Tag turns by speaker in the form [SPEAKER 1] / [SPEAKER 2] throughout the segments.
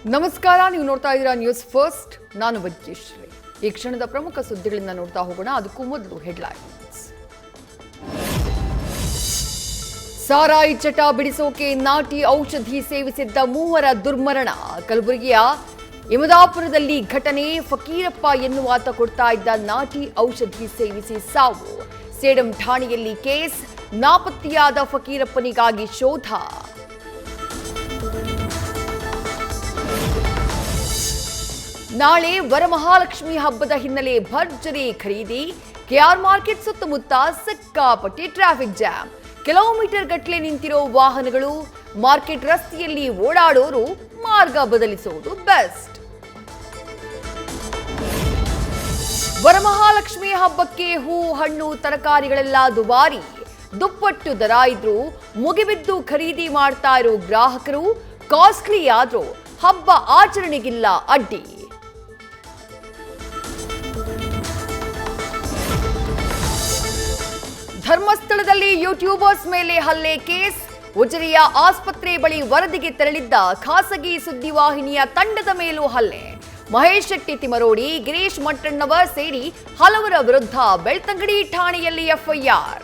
[SPEAKER 1] ನಮಸ್ಕಾರ, ನೀವು ನೋಡ್ತಾ ಇದ್ದೀರಾ ನ್ಯೂಸ್ ಫಸ್ಟ್. ನಾನು ವಿದ್ಯಶ್ರೀ. ಈ ಕ್ಷಣದ ಪ್ರಮುಖ ಸುದ್ದಿಗಳಿಂದ ನೋಡ್ತಾ ಹೋಗೋಣ. ಅದಕ್ಕೂ ಮೊದಲು ಹೆಡ್ಲೈನ್ಸ್. ಸಾರಾಯಿ ಚಟ ಬಿಡಿಸೋಕೆ ನಾಟಿ ಔಷಧಿ ಸೇವಿಸಿದ್ದ ಮೂವರ ದುರ್ಮರಣ. ಕಲಬುರಗಿಯ ಇಮದಾಪುರದಲ್ಲಿ ಘಟನೆ. ಫಕೀರಪ್ಪ ಎನ್ನುವಾತ ಕೊಡ್ತಾ ಇದ್ದ ನಾಟಿ ಔಷಧಿ ಸೇವಿಸಿ ಸಾವು. ಸೇಡಂ ಠಾಣೆಯಲ್ಲಿ ಕೇಸ್. ನಾಪತ್ತೆಯಾದ ಫಕೀರಪ್ಪನಿಗಾಗಿ ಶೋಧ. ನಾಳೆ ವರಮಹಾಲಕ್ಷ್ಮಿ ಹಬ್ಬದ ಹಿನ್ನೆಲೆ ಭರ್ಜರಿ ಖರೀದಿ. ಕೆಆರ್ ಮಾರ್ಕೆಟ್ ಸುತ್ತಮುತ್ತ ಸಿಕ್ಕಾಪಟ್ಟೆ ಟ್ರಾಫಿಕ್ ಜಾಮ್. ಕಿಲೋಮೀಟರ್ ಗಟ್ಟಲೆ ನಿಂತಿರೋ ವಾಹನಗಳು. ಮಾರ್ಕೆಟ್ ರಸ್ತೆಯಲ್ಲಿ ಓಡಾಡೋರು ಮಾರ್ಗ ಬದಲಿಸುವುದು ಬೆಸ್ಟ್. ವರಮಹಾಲಕ್ಷ್ಮಿ ಹಬ್ಬಕ್ಕೆ ಹೂ, ಹಣ್ಣು, ತರಕಾರಿಗಳೆಲ್ಲ ದುಬಾರಿ. ದುಪ್ಪಟ್ಟು ದರ ಇದ್ರೂ ಮುಗಿಬಿದ್ದು ಖರೀದಿ ಮಾಡ್ತಾ ಇರೋ ಗ್ರಾಹಕರು. ಕಾಸ್ಟ್ಲಿ ಆದ್ರೂ ಹಬ್ಬ ಆಚರಣೆಗಿಲ್ಲ ಅಡ್ಡಿ. ಧರ್ಮಸ್ಥಳದಲ್ಲಿ ಯೂಟ್ಯೂಬರ್ಸ್ ಮೇಲೆ ಹಲ್ಲೆ ಕೇಸ್. ಉಜಿರೆಯ ಆಸ್ಪತ್ರೆ ಬಳಿ ವರದಿಗೆ ತೆರಳಿದ್ದ ಖಾಸಗಿ ಸುದ್ದಿವಾಹಿನಿಯ ತಂಡದ ಮೇಲೂ ಹಲ್ಲೆ. ಮಹೇಶ್ ಶೆಟ್ಟಿ ತಿಮರೋಡಿ, ಗಿರೀಶ್ ಮಟ್ಟಣ್ಣವರ್ ಸೇರಿ ಹಲವರ ವಿರುದ್ಧ ಬೆಳ್ತಂಗಡಿ ಠಾಣೆಯಲ್ಲಿ ಎಫ್ಐಆರ್.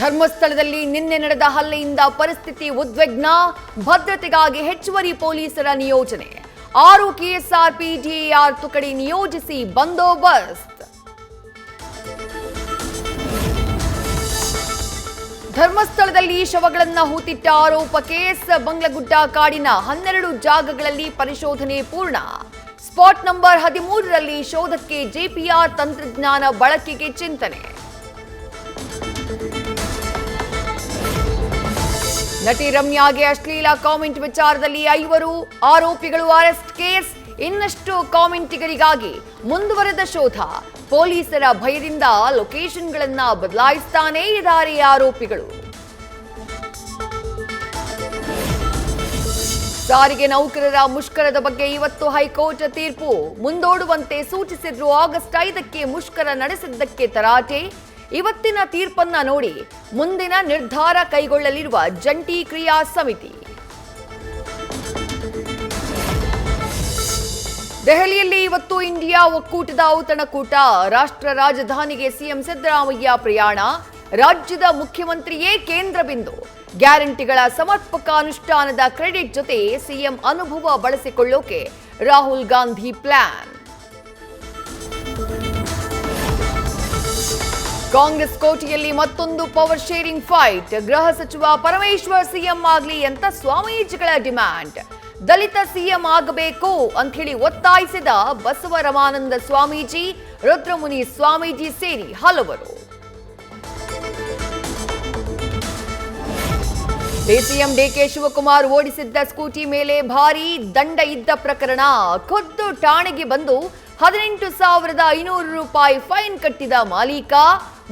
[SPEAKER 1] ಧರ್ಮಸ್ಥಳದಲ್ಲಿ ನಿನ್ನೆ ನಡೆದ ಹಲ್ಲೆಯಿಂದ ಪರಿಸ್ಥಿತಿ ಉದ್ವಿಗ್ನ. ಭದ್ರತೆಗಾಗಿ ಹೆಚ್ಚುವರಿ ಪೊಲೀಸರ ನಿಯೋಜನೆ. 6 ಕೆಎಸ್ಆರ್ಪಿ ಡಿಎಆರ್ ತುಕಡಿ ನಿಯೋಜಿಸಿ ಬಂದೋಬಸ್ತ್. ಧರ್ಮಸ್ಥಳದಲ್ಲಿ ಶವಗಳನ್ನ ಹೂತಿಟ್ಟ ಆರೋಪ ಕೇಸ್. ಬಂಗ್ಲಗುಡ್ಡ ಕಾಡಿನ 12 ಜಾಗಗಳಲ್ಲಿ ಪರಿಶೋಧನೆ ಪೂರ್ಣ. ಸ್ಪಾಟ್ ನಂಬರ್ 13ರಲ್ಲಿ ಶೋಧಕ್ಕೆ ಜೆಪಿಆರ್ ತಂತ್ರಜ್ಞಾನ ಬಳಕೆಗೆ ಚಿಂತನೆ. ನಟಿ ರಮ್ಯಾಗೆ ಅಶ್ಲೀಲ ಕಾಮೆಂಟ್ ವಿಚಾರದಲ್ಲಿ 5 ಆರೋಪಿಗಳು ಅರೆಸ್ಟ್ ಕೇಸ್. ಇನ್ನಷ್ಟು ಕಾಮೆಂಟಿಗರಿಗಾಗಿ ಮುಂದುವರೆದ ಶೋಧ. ಪೊಲೀಸರ ಭಯದಿಂದ ಲೊಕೇಶನ್ಗಳನ್ನ ಬದಲಾಯಿಸ್ತಾನೇ ಇದ್ದಾರೆ ಆರೋಪಿಗಳು. ಸಾರಿಗೆ ನೌಕರರ ಮುಷ್ಕರದ ಬಗ್ಗೆ ಇವತ್ತು ಹೈಕೋರ್ಟ್ ತೀರ್ಪು. ಮುಂದೂಡುವಂತೆ ಸೂಚಿಸಿದ್ರು. ಆಗಸ್ಟ್ 5ಕ್ಕೆ ಮುಷ್ಕರ ನಡೆಸಿದ್ದಕ್ಕೆ ತರಾಟೆ. ಇವತ್ತಿನ ತೀರ್ಪನ್ನ ನೋಡಿ ಮುಂದಿನ ನಿರ್ಧಾರ ಕೈಗೊಳ್ಳಲಿರುವ ಜಂಟಿ ಕ್ರಿಯಾ ಸಮಿತಿ. ದೆಹಲಿಯಲ್ಲಿ ಇವತ್ತು ಇಂಡಿಯಾ ಒಕ್ಕೂಟದ ಔತಣಕೂಟ. ರಾಷ್ಟ್ರ ರಾಜಧಾನಿಗೆ ಸಿಎಂ ಸಿದ್ದರಾಮಯ್ಯ ಪ್ರಯಾಣ. ರಾಜ್ಯದ ಮುಖ್ಯಮಂತ್ರಿಯೇ ಕೇಂದ್ರ ಬಿಂದು. ಗ್ಯಾರಂಟಿಗಳ ಸಮರ್ಪಕ ಅನುಷ್ಠಾನದ ಕ್ರೆಡಿಟ್ ಜೊತೆ ಸಿಎಂ ಅನುಭವ ಬಳಸಿಕೊಳ್ಳೋಕೆ ರಾಹುಲ್ ಗಾಂಧಿ ಪ್ಲಾನ್. ಕಾಂಗ್ರೆಸ್ ಕೋಟೆಯಲ್ಲಿ ಮತ್ತೊಂದು ಪವರ್ ಶೇರಿಂಗ್ ಫೈಟ್. ಗೃಹ ಸಚಿವ ಪರಮೇಶ್ವರ್ ಸಿಎಂ ಆಗ್ಲಿ ಅಂತ ಸ್ವಾಮೀಜಿಗಳ ಡಿಮ್ಯಾಂಡ್. ದಲಿತ ಸಿಎಂ ಆಗಬೇಕು ಅಂತ ಹೇಳಿ ಒತ್ತಾಯಿಸಿದ ಬಸವರಮಾನಂದ ಸ್ವಾಮೀಜಿ, ರುದ್ರಮುನಿ ಸ್ವಾಮೀಜಿ ಸೇರಿ ಹಲವರು. ಡಿಸಿಎಂ ಡಿಕೆ ಶಿವಕುಮಾರ್ ಓಡಿಸಿದ್ದ ಸ್ಕೂಟಿ ಮೇಲೆ ಭಾರೀ ದಂಡ ಇದ್ದ ಪ್ರಕರಣ. ಖುದ್ದು ಠಾಣೆಗೆ ಬಂದು 18,500 ರೂಪಾಯಿ ಫೈನ್ ಕಟ್ಟಿದ ಮಾಲೀಕ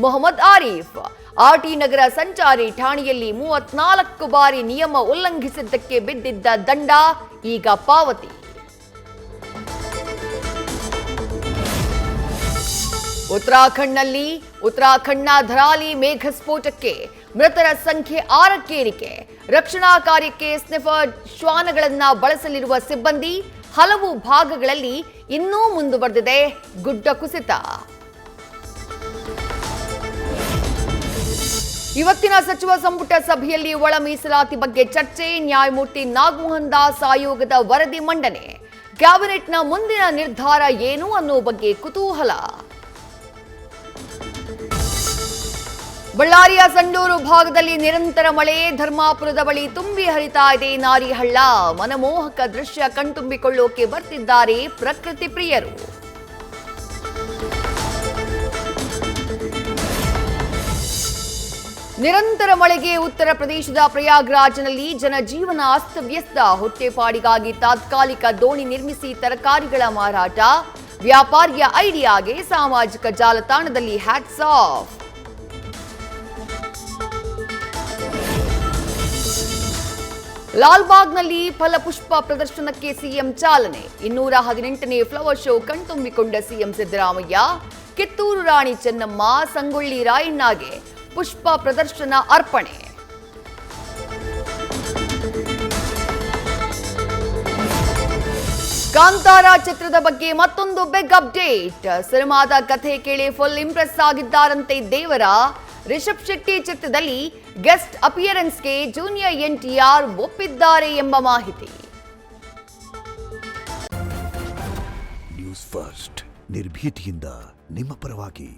[SPEAKER 1] ಮೊಹಮ್ಮದ್ ಆರೀಫ್. ಆರ್ಟಿ ನಗರ ಸಂಚಾರಿ ಠಾಣೆಯಲ್ಲಿ 34 ಬಾರಿ ನಿಯಮ ಉಲ್ಲಂಘಿಸಿದ್ದಕ್ಕೆ ಬಿದ್ದಿದ್ದ ದಂಡ ಈಗ ಪಾವತಿ. ಉತ್ತರಾಖಂಡ್ನ ಧರಾಲಿ ಮೇಘಸ್ಫೋಟಕ್ಕೆ ಮೃತರ ಸಂಖ್ಯೆ 6ಕ್ಕೆ ಏರಿಕೆ. ರಕ್ಷಣಾ ಕಾರ್ಯಕ್ಕೆ ಸ್ನಿಫರ್ ಶ್ವಾನಗಳನ್ನ ಬಳಸಲಿರುವ ಸಿಬ್ಬಂದಿ. ಹಲವು ಭಾಗಗಳಲ್ಲಿ ಇನ್ನೂ ಮುಂದುವರೆದಿದೆ ಗುಡ್ಡ ಕುಸಿತ. ಇವತ್ತಿನ ಸಚಿವ ಸಂಪುಟ ಸಭೆಯಲ್ಲಿ ಒಳ ಮೀಸಲಾತಿ ಬಗ್ಗೆ ಚರ್ಚೆ. ನ್ಯಾಯಮೂರ್ತಿ ನಾಗಮೋಹನ್ ದಾಸ್ ಆಯೋಗದ ವರದಿ ಮಂಡನೆ. ಕ್ಯಾಬಿನೆಟ್ನ ಮುಂದಿನ ನಿರ್ಧಾರ ಏನು ಅನ್ನೋ ಬಗ್ಗೆ ಕುತೂಹಲ. ಬಳ್ಳಾರಿಯ ಸಂಡೂರು ಭಾಗದಲ್ಲಿ ನಿರಂತರ ಮಳೆ. ಧರ್ಮಾಪುರದ ಬಳಿ ತುಂಬಿ ಹರಿತಾ ಇದೆ ನಾರಿಹಳ್ಳ. ಮನಮೋಹಕ ದೃಶ್ಯ ಕಣ್ತುಂಬಿಕೊಳ್ಳೋಕೆ ಬರ್ತಿದ್ದಾರೆ ಪ್ರಕೃತಿ ಪ್ರಿಯರು. ನಿರಂತರ ಮಳೆಗೆ ಉತ್ತರ ಪ್ರದೇಶದ ಪ್ರಯಾಗ್ರಾಜ್ನಲ್ಲಿ ಜನಜೀವನ ಅಸ್ತವ್ಯಸ್ತ. ಹೊಟ್ಟೆಪಾಡಿಗಾಗಿ ತಾತ್ಕಾಲಿಕ ದೋಣಿ ನಿರ್ಮಿಸಿ ತರಕಾರಿಗಳ ಮಾರಾಟ. ವ್ಯಾಪಾರಿಯ ಐಡಿಯಾಗೆ ಸಾಮಾಜಿಕ ಜಾಲತಾಣದಲ್ಲಿ ಹ್ಯಾಟ್ಸ್ ಆಫ್. ಲಾಲ್ಬಾಗ್ನಲ್ಲಿ ಫಲಪುಷ್ಪ ಪ್ರದರ್ಶನಕ್ಕೆ ಸಿಎಂ ಚಾಲನೆ. 218ನೇ ಫ್ಲವರ್ ಶೋ ಕಣ್ತುಂಬಿಕೊಂಡ ಸಿಎಂ ಸಿದ್ದರಾಮಯ್ಯ. ಕಿತ್ತೂರು ರಾಣಿ ಚೆನ್ನಮ್ಮ, ಸಂಗೊಳ್ಳಿ ರಾಯಣ್ಣಗೆ ಪುಷ್ಪ ಪ್ರದರ್ಶನ ಅರ್ಪಣೆ. ಕಾಂತಾರ ಚಿತ್ರದ ಬಗ್ಗೆ ಮತ್ತೊಂದು ಬಿಗ್ ಅಪ್ಡೇಟ್. ಸಿನಿಮಾದ ಕಥೆ ಕೇಳಿ ಫುಲ್ ಇಂಪ್ರೆಸ್ ಆಗಿದ್ದಾರಂತೆ ದೇವರ. ರಿಷಬ್ ಶೆಟ್ಟಿ ಚಿತ್ರದಲ್ಲಿ ಗೆಸ್ಟ್ ಅಪಿಯರೆನ್ಸ್ಗೆ ಜೂನಿಯರ್ NTR ಒಪ್ಪಿದ್ದಾರೆ ಎಂಬ ಮಾಹಿತಿ.
[SPEAKER 2] ನ್ಯೂಸ್ ಫಸ್ಟ್ ನಿರ್ಭೀತಿಯಿಂದ ನಿಮ್ಮ ಪರವಾಗಿ.